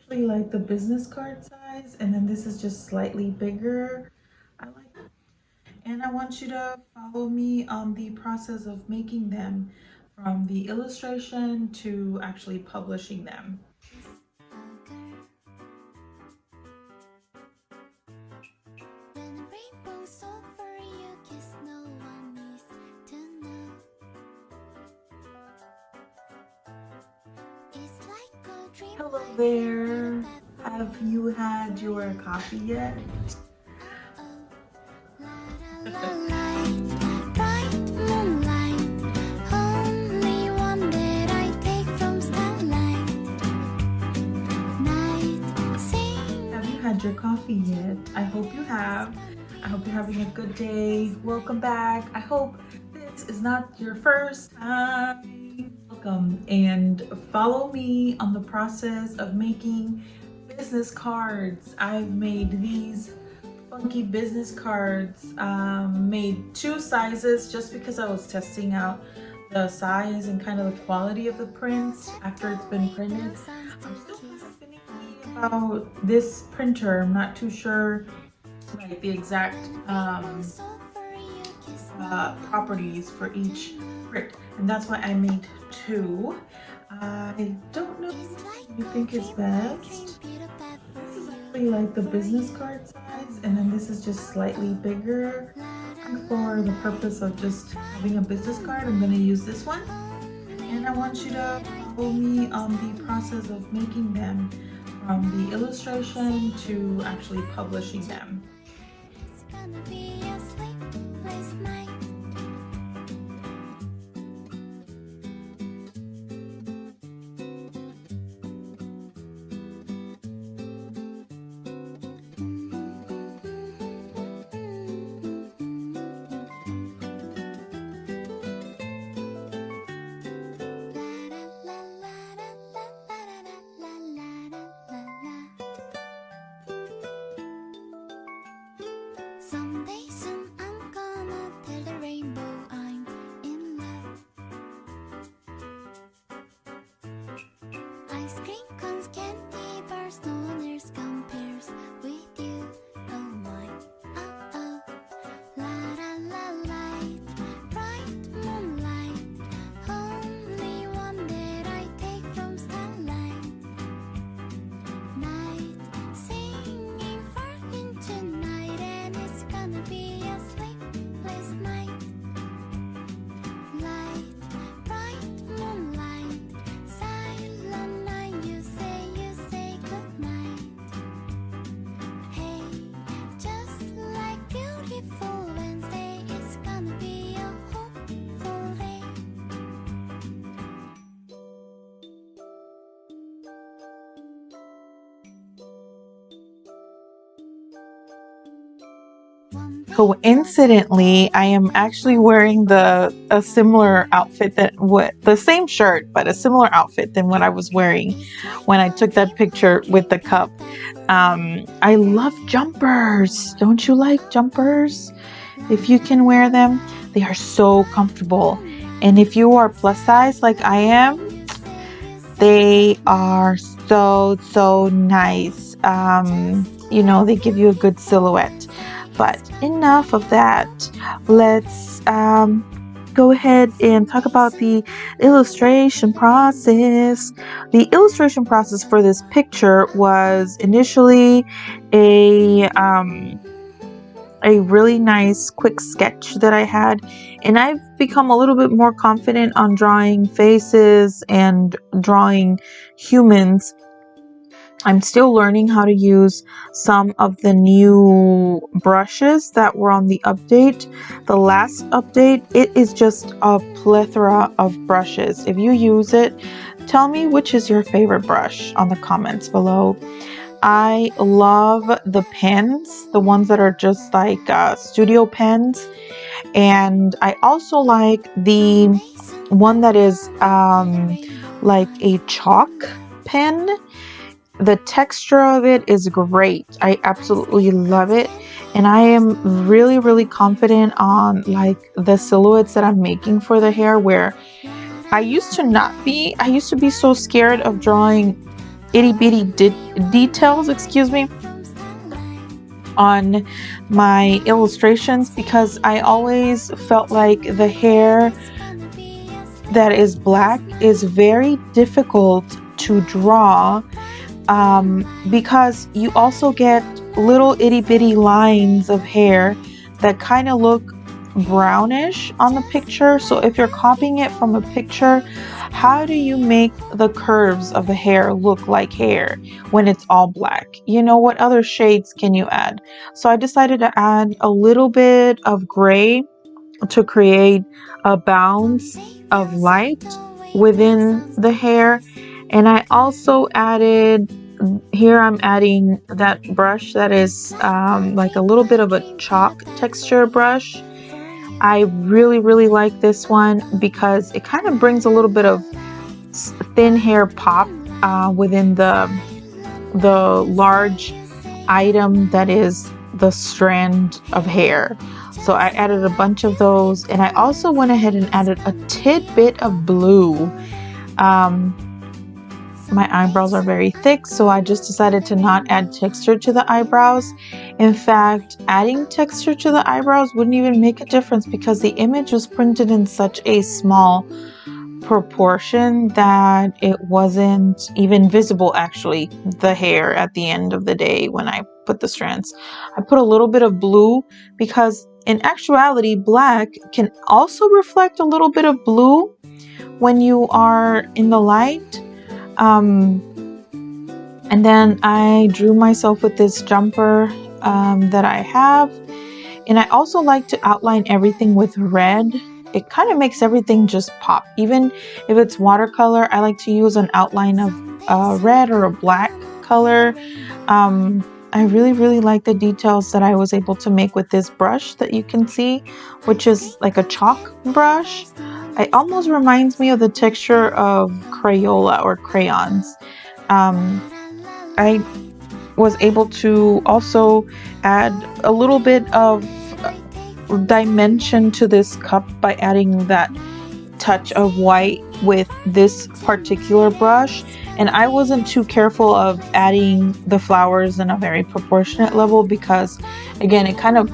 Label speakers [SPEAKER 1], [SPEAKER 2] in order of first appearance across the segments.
[SPEAKER 1] actually like the business card size, and then this is just slightly bigger. I like it. And I want you to follow me on the process of making them from the illustration to actually publishing them. Hello there. Have you had your coffee yet? Have you had your coffee yet? I hope you have. I hope you're having a good day. Welcome back. I hope this is not your first time. Welcome and follow me on the process of making business cards. I've made these funky business cards, made two sizes just because I was testing out the size and kind of the quality of the prints after it's been printed. I'm still kind of finicky about this printer. I'm not too sure like the exact properties for each print, and that's why I made two. I don't know which you think is best. This is actually like the business card size, and then this is just slightly bigger. And for the purpose of just having a business card, I'm going to use this one. And I want you to follow me on the process of making them from the illustration to actually publishing them.
[SPEAKER 2] Someday soon I'm gonna tell the rainbow I'm in love. Ice cream cones, candy bars, no one else compares with you. Oh my, oh oh. La la la light, bright moonlight. Only one that I take from starlight. Night, singing far into night, and it's gonna be a sleepless night. Light, bright moonlight, silent night, you say goodnight. Hey, just like beautiful Wednesday, it's gonna be a hopeful day.
[SPEAKER 1] Coincidentally, I am actually wearing a similar outfit the same shirt, but a similar outfit than what I was wearing when I took that picture with the cup. I love jumpers. Don't you like jumpers? If you can wear them, they are so comfortable. And if you are plus size like I am, they are so nice. They give you a good silhouette. But enough of that. Let's go ahead and talk about the illustration process. The illustration process for this picture was initially a really nice quick sketch that I had, and I've become a little bit more confident on drawing faces and drawing humans. I'm still learning how to use some of the new brushes that were on the update. The last update, it is just a plethora of brushes. If you use it, tell me which is your favorite brush on the comments below. I love the pens, the ones that are just like studio pens. And I also like the one that is like a chalk pen. The texture of it is great. I absolutely love it. And I am really confident on like the silhouettes that I'm making for the hair, where I used to be so scared of drawing itty bitty details, excuse me, on my illustrations, because I always felt like the hair that is black is very difficult to draw, because you also get little itty bitty lines of hair that kind of look brownish on the picture. So if you're copying it from a picture, how do you make the curves of the hair look like hair when it's all black? You know, what other shades can you add? So I decided to add a little bit of gray to create a bounce of light within the hair. And I also added, here I'm adding that brush that is like a little bit of a chalk texture brush. I really like this one because it kind of brings a little bit of thin hair pop within the large item that is the strand of hair. So I added a bunch of those, and I also went ahead and added a tidbit of blue. My eyebrows are very thick, so I just decided to not add texture to the eyebrows. In fact, adding texture to the eyebrows wouldn't even make a difference because the image was printed in such a small proportion that it wasn't even visible, actually, the hair at the end of the day when I put the strands. I put a little bit of blue because in actuality, black can also reflect a little bit of blue when you are in the light. And then I drew myself with this jumper that I have. And I also like to outline everything with red. It kind of makes everything just pop. Even if it's watercolor, I like to use an outline of red or a black color. I really like the details that I was able to make with this brush that you can see, which is like a chalk brush. It almost reminds me of the texture of Crayola or crayons. I was able to also add a little bit of dimension to this cup by adding that touch of white with this particular brush. And I wasn't too careful of adding the flowers in a very proportionate level because, again, it kind of,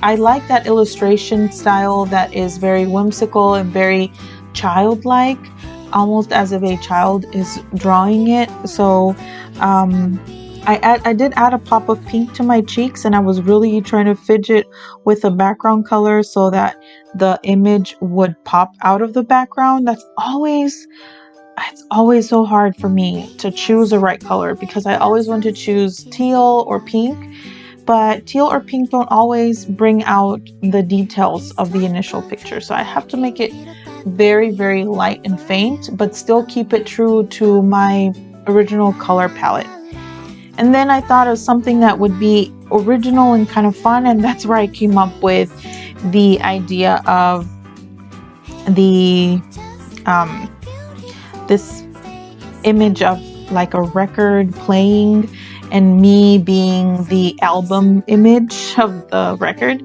[SPEAKER 1] I like that illustration style that is very whimsical and very childlike, almost as if a child is drawing it. So I did add a pop of pink to my cheeks, and I was really trying to fidget with the background color so that the image would pop out of the background. It's always so hard for me to choose the right color because I always want to choose teal or pink, but teal or pink don't always bring out the details of the initial picture. So I have to make it very light and faint, but still keep it true to my original color palette. And then I thought of something that would be original and kind of fun, and that's where I came up with the idea of the this image of like a record playing and me being the album image of the record.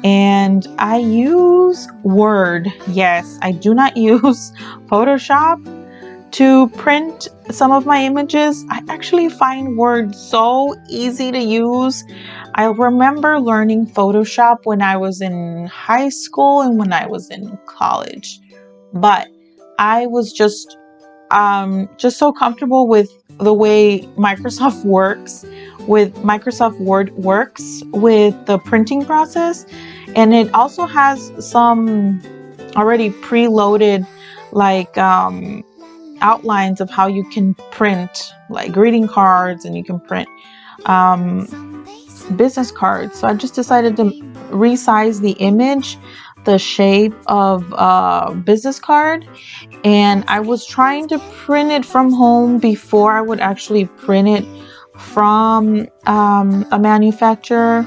[SPEAKER 1] And I use Word. Yes, I do not use Photoshop to print some of my images. I actually find Word so easy to use. I remember learning Photoshop when I was in high school and when I was in college, but I was just so comfortable with the way Microsoft Word works with the printing process. And it also has some already preloaded like outlines of how you can print like greeting cards, and you can print business cards. So I just decided to resize the image, the shape of a business card, and I was trying to print it from home before I would actually print it from a manufacturer.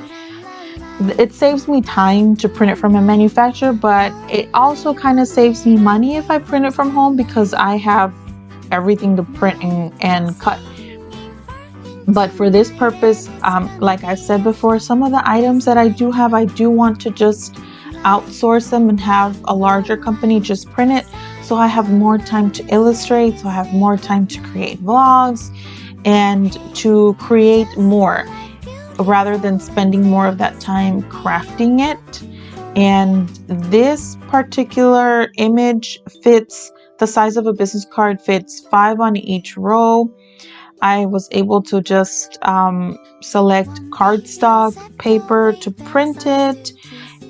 [SPEAKER 1] It saves me time to print it from a manufacturer, but it also kind of saves me money if I print it from home because I have everything to print and cut. But for this purpose, like I said before, some of the items that I do have, I do want to just outsource them and have a larger company just print it. so I have more time to illustrate, so I have more time to create vlogs and to create more rather than spending more of that time crafting it. And this particular image fits the size of a business card, fits 5 on each row. I was able to just select cardstock paper to print it,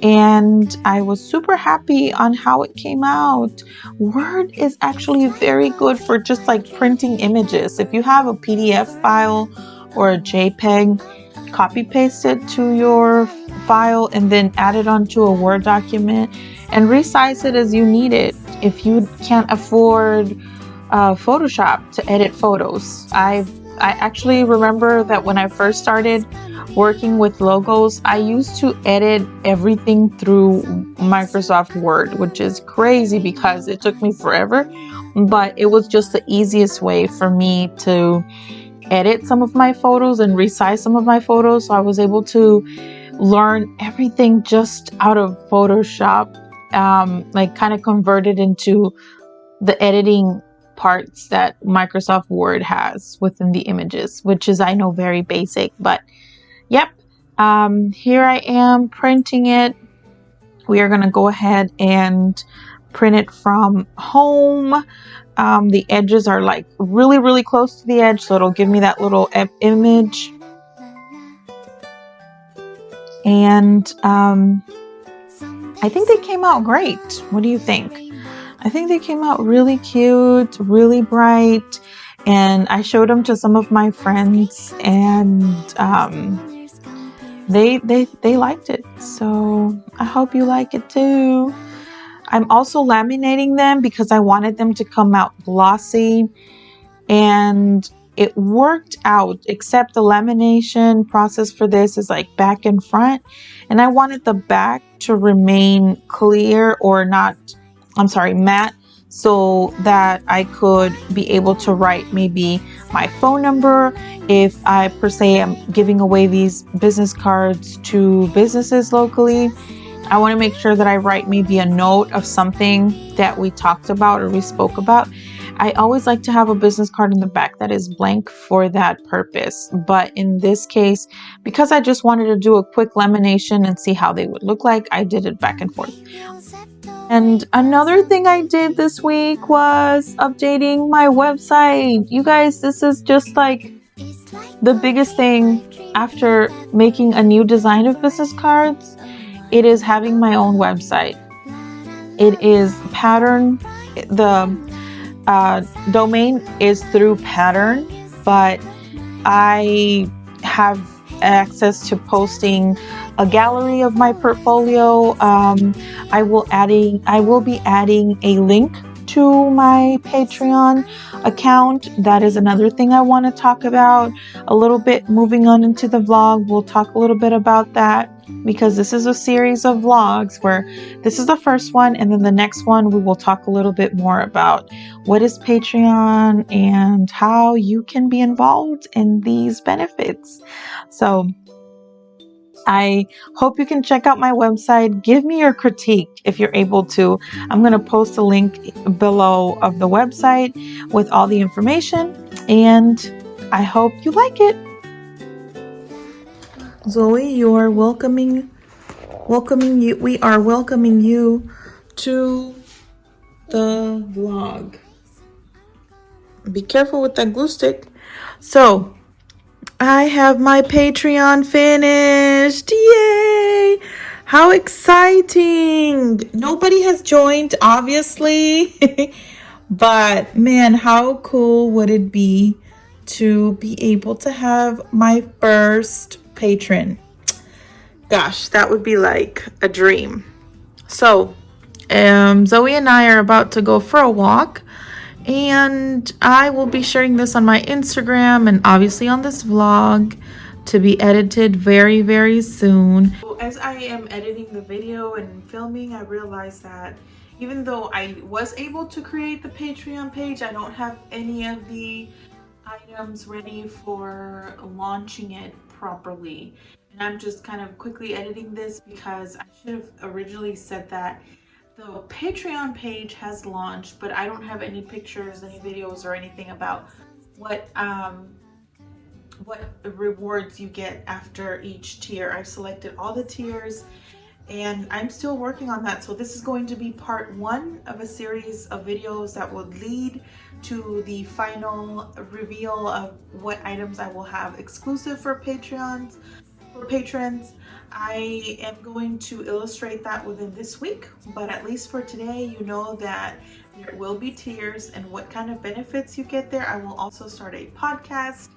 [SPEAKER 1] and I was super happy on how it came out. Word is actually very good for just like printing images. If you have a PDF file or a JPEG, copy paste it to your file and then add it onto a Word document and resize it as you need it. If you can't afford Photoshop to edit photos, I actually remember that when I first started working with logos, I used to edit everything through Microsoft Word, which is crazy because it took me forever, but it was just the easiest way for me to edit some of my photos and resize some of my photos. So I was able to learn everything just out of Photoshop, like kind of converted into the editing parts that Microsoft Word has within the images, which is, I know, very basic, but yep. Here I am printing it. We are going to go ahead and print it from home. The edges are like really, really close to the edge, so it'll give me that little image. And I think they came out great. What do you think? I think they came out really cute, really bright, and I showed them to some of my friends, and they liked it. So I hope you like it too. I'm also laminating them because I wanted them to come out glossy, and it worked out, except the lamination process for this is like back and front, and I wanted the back to remain clear, or not, I'm sorry, matte, so that I could be able to write maybe my phone number if I per se am giving away these business cards to businesses locally. I want to make sure that I write maybe a note of something that we talked about or we spoke about. I always like to have a business card in the back that is blank for that purpose. But in this case, because I just wanted to do a quick lamination and see how they would look like, I did it back and forth. And another thing I did this week was updating my website. You guys, this is just like the biggest thing after making a new design of business cards. It is having my own website. It is Pattern. The domain is through Pattern, but I have access to posting a gallery of my portfolio. I will be adding a link to my Patreon account. That is another thing I want to talk about a little bit. Moving on into the vlog, we'll talk a little bit about that, because this is a series of vlogs where this is the first one, and then the next one we will talk a little bit more about what is Patreon and how you can be involved in these benefits. So I hope you can check out my website. Give me your critique if you're able to. I'm going to post a link below of the website with all the information, and I hope you like it. Zoe, we are welcoming you to the vlog. Be careful with that glue stick. So I have my Patreon finished. Yay! How exciting! Nobody has joined, obviously. But man, how cool would it be to be able to have my first patron? Gosh, that would be like a dream. So, Zoe and I are about to go for a walk, and I will be sharing this on my Instagram and obviously on this vlog to be edited very, very soon. As I am editing the video and filming, I realized that even though I was able to create the Patreon page, I don't have any of the items ready for launching it properly. And I'm just kind of quickly editing this because I should have originally said that the Patreon page has launched, but I don't have any pictures, any videos, or anything about what rewards you get after each tier. I've selected all the tiers and I'm still working on that. So this is going to be part 1 of a series of videos that would lead to the final reveal of what items I will have exclusive for patrons. I am going to illustrate that within this week, but at least for today, you know that there will be tiers and what kind of benefits you get there. I will also start a podcast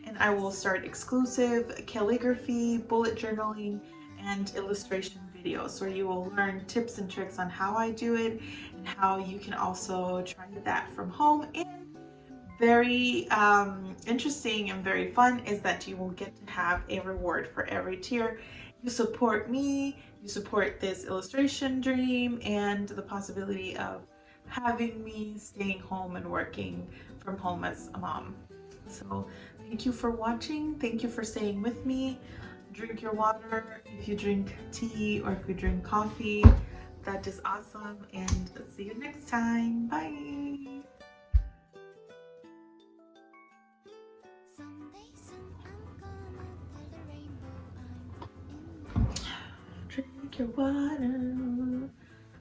[SPEAKER 1] and I will start exclusive calligraphy, bullet journaling, and illustration videos where you will learn tips and tricks on how I do it and how you can also try that from home. And very interesting and very fun is that you will get to have a reward for every tier. You support me, you support this illustration dream and the possibility of having me staying home and working from home as a mom. So thank you for watching. Thank you for staying with me. Drink your water if you drink tea or if you drink coffee. That is awesome, and see you next time. Bye.
[SPEAKER 2] Someday soon I'm gonna tell the rainbow I'm in love.
[SPEAKER 1] Drink your water.